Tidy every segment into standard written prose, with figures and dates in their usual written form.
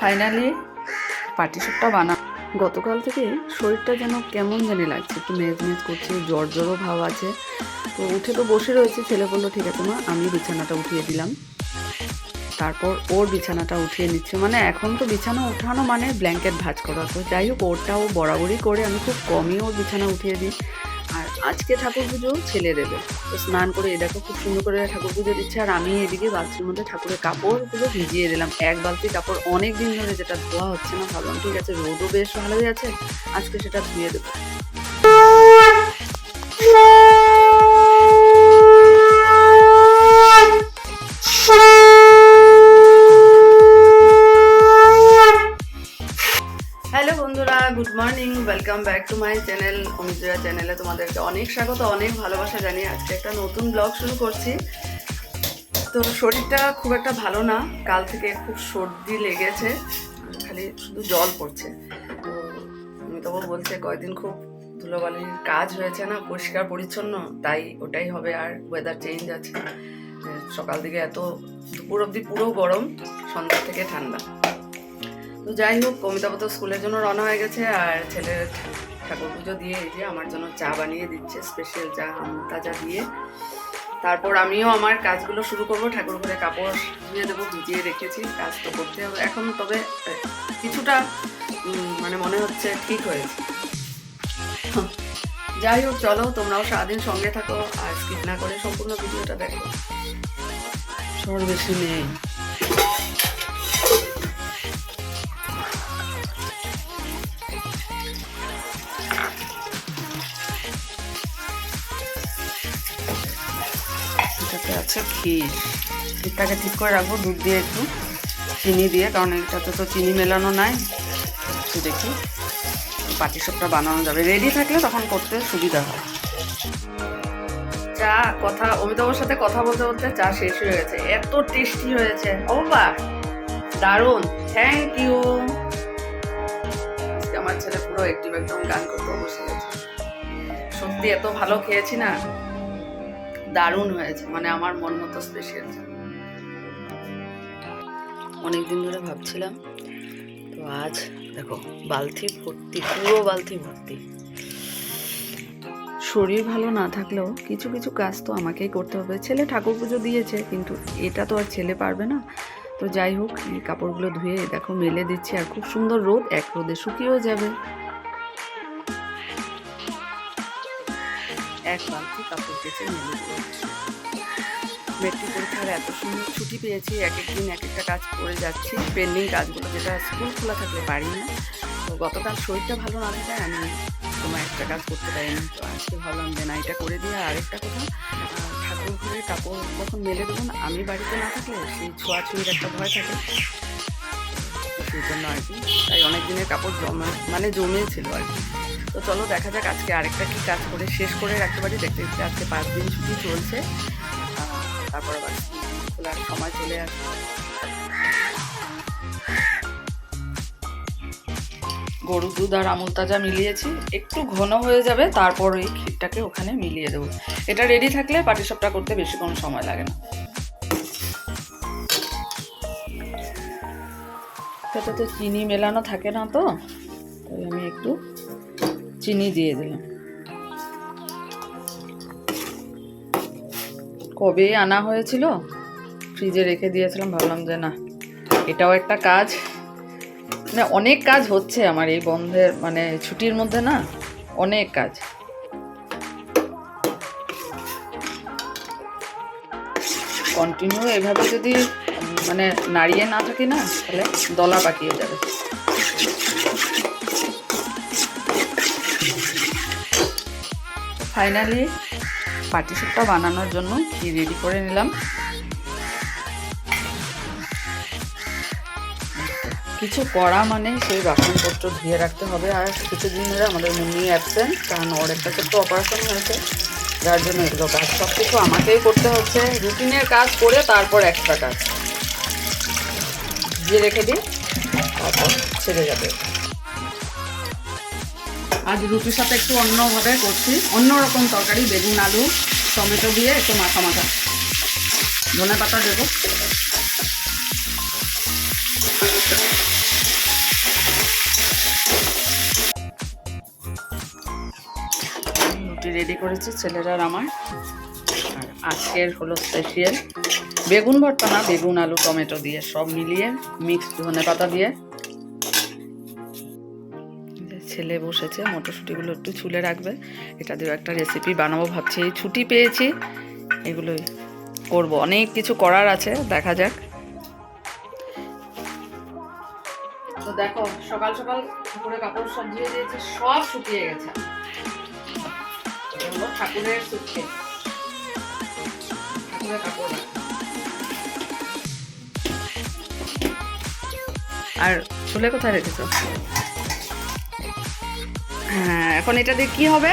Finally পাটিসাপটা গতকাল থেকে শরীরটা যেন কেমন জানি লাগছে, একটু মেজ করছে, জ্বরও ভাব আছে। তো উঠে তো বসে রয়েছে, ছেলে বললো ঠিক আছে মা, আমি বিছানাটা উঠিয়ে দিলাম। তারপর ওর বিছানাটা উঠিয়ে নিচ্ছে, মানে এখন তো বিছানা উঠানো মানে ব্ল্যাঙ্কেট ভাঁজ করা। তো যাই হোক, ওরটাও বরাবরই করে, আমি খুব কমই ওর বিছানা উঠিয়ে দিই। আর আজকে ঠাকুর পুজো ছেলে দেবে, তো স্নান করে এই দেখো খুব সুন্দর করে ঠাকুর পুজো দিচ্ছে। আর আমি এদিকে বালতির মধ্যে ঠাকুরের কাপড়গুলো ভিজিয়ে দিলাম। এক বালতি কাপড় অনেক দিন ধরে যেটা ধোয়া হচ্ছে না, ভাবলাম ঠিক আছে রোদও বেশ ভালোই আছে, আজকে সেটা ধুয়ে দেবো। হ্যালো বন্ধুরা, good morning, welcome back to my channel অমিতরা চ্যানেলে তোমাদেরকে অনেক স্বাগত, অনেক ভালোবাসা জানিয়ে আজকে একটা নতুন ব্লগ শুরু করছি। তো শরীরটা খুব একটা ভালো না, কাল থেকে খুব সর্দি লেগেছে, খালি শুধু জল পড়ছে। তো অমিতাভ বলছে কয়েকদিন খুব ধুলোবালির কাজ হয়েছে না, পরিষ্কার পরিচ্ছন্ন, তাই ওটাই হবে। আর ওয়েদার চেঞ্জ আছে, সকাল দিকে এত দুপুর অবধি পুরো গরম, সন্ধ্যা থেকে ঠান্ডা। তো যাই হোক, অমিতাভ তো স্কুলের জন্য রওনা হয়ে গেছে, আর ছেলের ঠাকুর পুজো দিয়ে এই যে আমার জন্য চা বানিয়ে দিচ্ছে, স্পেশাল চা, তাজা দিয়ে। তারপর আমিও আমার কাজগুলো শুরু করব, ঠাকুর ঘরে কাপড় ধুয়ে দেবো, ভিজিয়ে রেখেছি, কাজ তো করতে হবে এখন। তবে কিছুটা মানে মনে হচ্ছে ঠিক হয়েছে। যাই হোক, চলো তোমরাও সারাদিন সঙ্গে থাকো আর স্কিপ না করে সম্পূর্ণ ভিডিওটা দেখো। সর বেশি নেই। এটাতে আছে ক্ষীরটাকে ঠিক করে রাখবো, দুধ দিয়ে একটু চিনি দিয়ে, কারণ এটাতে তো চিনি মেলানো নাই। একটু দেখি পাটিসাপটা বানানো যাবে, রেডি থাকলে তখন করতে সুবিধা হয়। চা অমিতাভর সাথে কথা বলতে বলতে চা শেষ হয়ে গেছে, এত টেস্টি হয়েছে। ও বাহ, দারুণ, থ্যাংক ইউ। আমার ছেলে পুরো একটিভ, একদম গান করতে বসে গেছে। সত্যি এত ভালো খেয়েছি না, দারুণ হয়েছে, মানে আমার মন মতো স্পেশাল। অনেকদিন ধরে ভাবছিলাম, তো আজ দেখো বালতি ভর্তি, পুরো বালতি ভর্তি। শরীর ভালো না থাকলেও কিছু কিছু কাজ তো আমাকেই করতে হবে। ছেলে ঠাকুর পুজো দিয়েছে, কিন্তু এটা তো আর ছেলে পারবে না। তো যাই হোক, এই কাপড়গুলো ধুয়ে দেখো মেলে দিচ্ছি, আর খুব সুন্দর রোদ, এক রোদে শুকিয়েও যাবে। এক বালতি কাপড় কেচে মেলে দিচ্ছি। মেট্রিক পরীক্ষার এত সুন্দর ছুটি পেয়েছি, এক একদিন এক একটা কাজ করে যাচ্ছি, পেন্ডিং কাজগুলো, যেটা স্কুল খোলা থাকলে পারি না। তো গতকাল শরীরটা ভালো না থাকায় আমি কোনো একটা কাজ করতে পারিনি। তো আজকে ভাবলাম যে না, এটা করে দিয়ে আরেকটা কথা, ঠাকুর ঘরে কাপড় যখন মেলে দেবো না, আমি বাড়িতে না থাকলে সেই ছোঁয়াছুঁয়ির একটা ভয় থাকে, সেই জন্য আর কি। তাই অনেক দিনের কাপড় জমেছিল আর কি। তো চলো দেখা যাক আজকে আরেকটা কি কাজ করে শেষ করে রাখতে পারি। দেখতে দেখতে আজকে 5 দিন ছুটি চলছে, তারপর আবার খোলার সময় চলে আসবে। গরুর দুধ আর আমুল তাজা মিলিয়েছি, একটু ঘন হয়ে যাবে, তারপর ওই ক্ষীরটাকে ওখানে মিলিয়ে দেবো। এটা রেডি থাকলে পাটিসাপটা করতে বেশি কোনো সময় লাগে না। এটাতে তো চিনি মেলানো থাকে না, তো তাই আমি একটু চিনি দিয়ে দিলাম। কবে আনা হয়েছিল, ফ্রিজে রেখে দিয়েছিলাম, ভাবলাম যে না এটাও একটা কাজ। মানে অনেক কাজ হচ্ছে আমার এই বন্ধের, মানে ছুটির মধ্যে না, অনেক কাজ। কন্টিনিউ এভাবে যদি মানে নাড়িয়ে না থাকি না, তাহলে দলা পাকিয়ে যাবে। ফাইনালি পাটিসাপটা বানানোর জন্য ঘি রেডি করে নিলাম। কিছু করা মানে সেই বাসনপত্র ধুয়ে রাখতে হবে। আর কিছুদিন ধরে আমাদের মুন্নি অ্যাবসেন্ট, কারণ ওর একটা ছোট্ট অপারেশন হয়েছে, যার জন্য এগুলো কাজ সব কিছু আমাকেই করতে হচ্ছে। রুটিনের কাজ করে তারপর এক্সট্রা কাজ দিয়ে রেখে দিই, তারপর ছেড়ে যাবে। আজ রুটির সাথে একটু অন্যভাবে করছি, অন্যরকম তরকারি, বেগুন আলু টমেটো দিয়ে একটু মাখা মাখা, ধনে পাতা দেবো। রেডি করেছি ছেলেরা আর আমার। আর আজকের হলো স্পেশাল বেগুন ভর্তা, না বেগুন আলু টমেটো দিয়ে সব মিলিয়ে মিক্সড ধনেপাতা দিয়ে। ছেলে বসেছে, মটরশুঁটিগুলো একটু ছুলে রাখবে, এটা দিয়ে একটা রেসিপি বানাবো ভাবছি। এই ছুটি পেয়েছি, এগুলোই করব, অনেক কিছু করার আছে, দেখা যাক। তো দেখো সকাল সকাল ঠাকুরের কাপড় সব ধুয়ে দিয়েছি, সব শুকিয়ে গেছে। ঠাকুরের সুটকে ঠাকুরের কাপড় আর চুলে কোথায় রেখেছো? হ্যাঁ, এখন এটা দিয়ে কি হবে?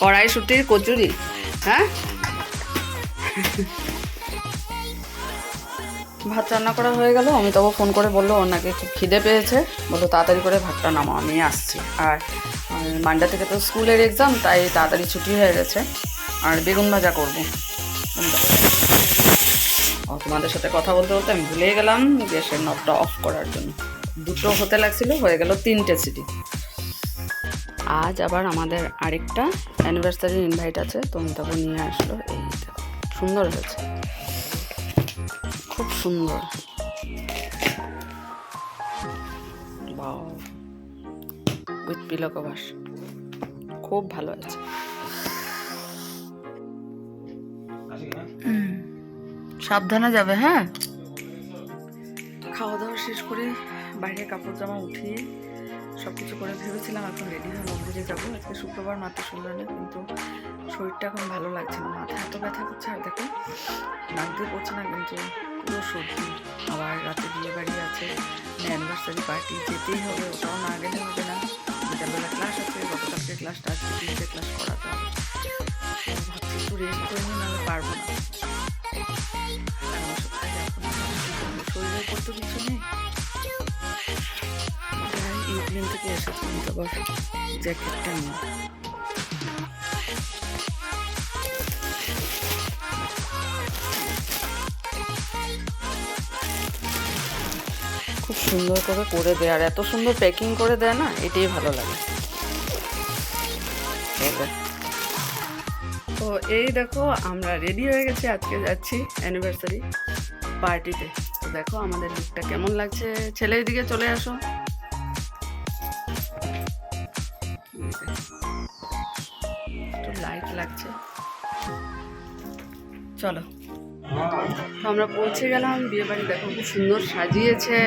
কড়াইশুঁটির কচুরি। হ্যাঁ, ভাত রান্না করা হয়ে গেল। অমিতাভ ফোন করে বললো ওর নাকি খুব খিদে পেয়েছে, বললো তাড়াতাড়ি করে ভাতটা নামাও, আমি আসছি। আর মানডে থেকে তো স্কুলের এক্সাম, তাই তাড়াতাড়ি ছুটি হয়ে গেছে। আর বেগুন ভাজা করবো। তোমাদের সাথে কথা বলতে বলতে আমি ভুলে গেলাম গ্যাসের নবটা অফ করার জন্য। দুটো হতে লাগছিল, হয়ে গেল 3টে সিটি। আজ আবার আমাদের আরেকটা অ্যানিভার্সারি ইনভাইট আছে, তো অমিতাভ নিয়ে আসলো। এই সুন্দর হয়েছে, খুব সুন্দর। উইথ পিলো কভার, খুব ভালো আছে। সাবধানে যাবে। হ্যাঁ, খাওয়া দাওয়া শেষ করে বাইরে কাপড় জামা উঠিয়ে সব কিছু করে ভেবেছিলাম এখন রেডি হয়ে মন্দিরে যাবো। আজকে শুক্রবার, মাত্র শুনলাম, কিন্তু শরীরটা এখন ভালো লাগছে না, মাথা এত ব্যথা করছে। আর দেখো নাক দিয়ে পড়ছে না, কিন্তু পুরো সর্দি। আবার রাতে বিয়ে বাড়ি আছে, অ্যানিভার্সারি পার্টি, যেতেই হবে, ওটাও না গেলে হবে না। বিকালবেলা ক্লাস আছে, গতকালকে ক্লাসটা আজকে 3টে ক্লাস করাতে হবে। ভাবছি একটু রেস্ট করে নিয়ে, নাহলে পারবো না। শরীরের উপর তো কিছু নেই। ইউক্রেন থেকে এসেছি, তারপর জ্যাকেটটা নিয়ে। খুব সুন্দর করে দেয়, আর এত সুন্দর প্যাকিং করে দেয় না, এটাই ভালো লাগে। তো এই দেখো আমরা রেডি হয়ে গেছি, আজকে যাচ্ছি অ্যানিভার্সারি পার্টিতে। তো দেখো আমাদের লুকটা কেমন লাগছে। ছেলের দিকে চলে আসো। একটু লাইট লাগছে, চলো। তো আমরা পৌঁছে গেলাম বিয়ে বাড়ি। দেখো খুব সুন্দর সাজিয়েছে।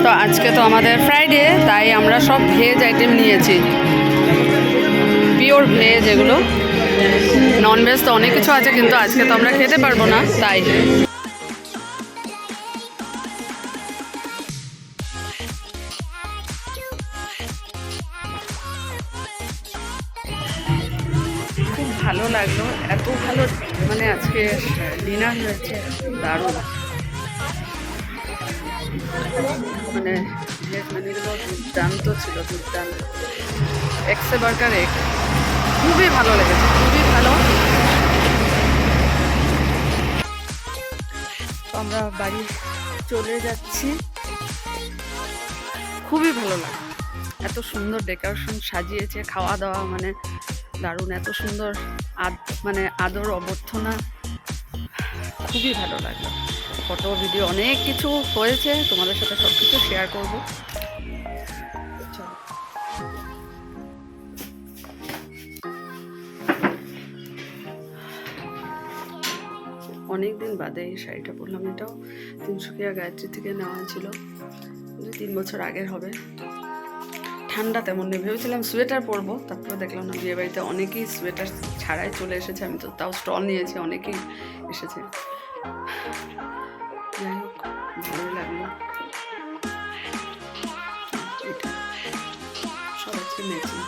তো আজকে তো আমাদের ফ্রাইডে, তাই আমরা সব ভেজ আইটেম নিয়েছি, পিওর ভেজ এগুলো। ননভেজ তো অনেক কিছু আছে, কিন্তু আজকে তো আমরা খেতে পারবো না, তাই। খুব ভালো লাগলো, এত ভালো মানে আজকে ডিনার হয়েছে, দারুণ। মানে ভেজ মেনুগুলো দুর্দান্ত ছিল, দুর্দান্ত। এক্সে বার্গার এগ খুবই ভালো লেগেছে, খুবই ভালো। আমরা বাড়ি চলে যাচ্ছি, খুবই ভালো লাগে। এত সুন্দর ডেকোরেশন সাজিয়েছে, খাওয়া দাওয়া মানে দারুণ, এত সুন্দর মানে আদর অভ্যর্থনা, খুবই ভালো লাগলো। ফটো ভিডিও অনেক কিছু হয়েছে, তোমাদের সাথে সব কিছু শেয়ার করবো। অনেকদিন বাদে এই শাড়িটা পরলাম। এটাও তিনসুকিয়া গায়ত্রী থেকে নেওয়া ছিল, 2-3 বছর আগের হবে। ঠান্ডা তেমন নেই, ভেবেছিলাম সোয়েটার পরবো, তারপরে দেখলাম না, বিয়ে বাড়িতে অনেকেই সোয়েটার ছাড়াই চলে এসেছে। আমি তো তাও স্টল নিয়েছি, অনেকেই এসেছে। যাই হোক, ভালোই লাগলো। এটা সব হচ্ছে ম্যাচিং।